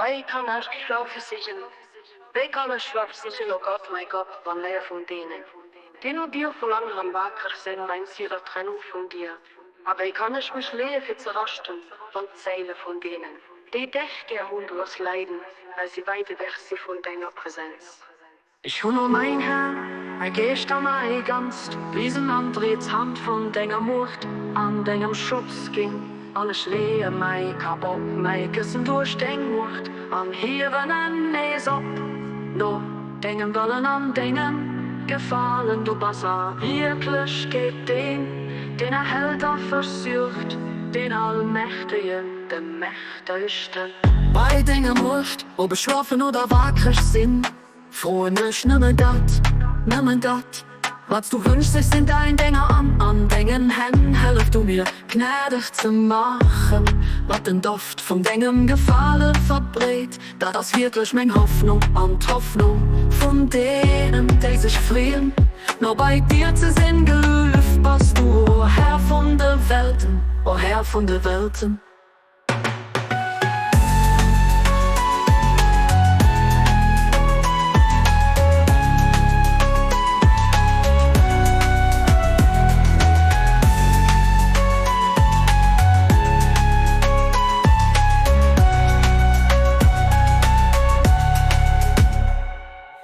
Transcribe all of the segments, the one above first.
Wij kan er zelf zeggen. Wij kan er zelf zeggen, oh Gott, mein Gott, wann er von denen. Den und dir verlangen am Wacker sein, meinst du der Trennung von dir. Aber ich kann nicht mich leben zu rasten, von Zeile von denen. Die dächt der hundlos leiden, weil sie weiter weg sind von deiner Präsenz. Ich hun um mein Herr, gehst an mein ganz, wiesen andrehts Hand von deiner Mord, an deinem Schutz ging. Alles leer, mein Kapop, mein Kissen durch den Mord, an Hieren en Nees op. No, dingen wollen an dingen, gefallen du Bassa, wirklich geht den Held versucht, den Allmächtigen, den Mächtigsten. Bei dingen Mord, ob beschlafen oder wackrig sind, frohen ich nimmer dat, was du wünschst, ich sind dein Dinger an deinen Händen, helf du mir, gnädig zu machen, was den Duft von deinem Gefallen verbreitet, da das wirklich mein Hoffnung an die Hoffnung von denen, die sich frieren, nur bei dir zu sein gelüft, bist du, oh Herr von der Welten, oh Herr von der Welten.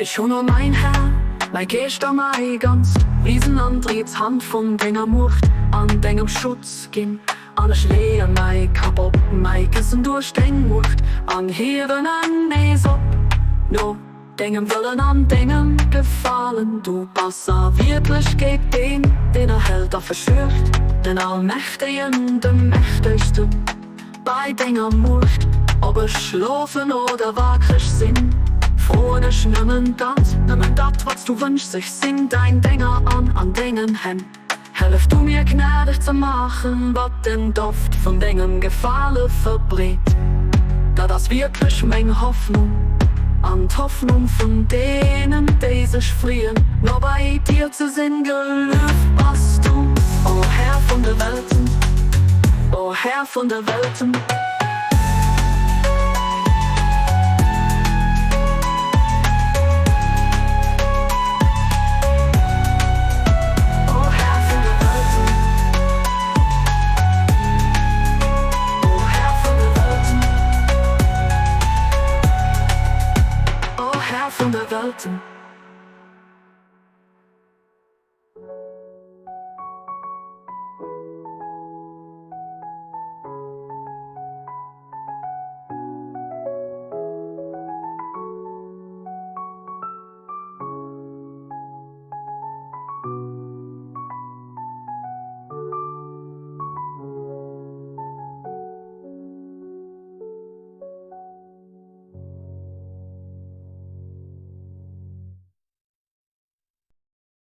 Ich hun um mein Herr, mein Geist am mein ganz, wiesen andrehts Hand von deiner Mord, an deinem Schutz ging. Alles leer, mein Kapop, mein Kissen durch den Mord, an Hieren en Nees op. No, deinem Willen an deinem Gefallen, du Bassa, wirklich geht den Held verschürt, den Allmächtigen, den Mächtigsten. Bei deiner Mord, ob ich schlafen oder wackrig sind, ohne nimmen dat, was du wünschst, ich sing dein Dinger an deinen Händen. Helf du mir gnädig zu machen, was den Duft von deinem Gefallen verbreitet. Da das wirklich mein Hoffnung, an die Hoffnung von denen, die sich frieren, nur bei dir zu sein gelüft, was du, oh Herr von der Welten, oh Herr von der Welten. Von der Welten.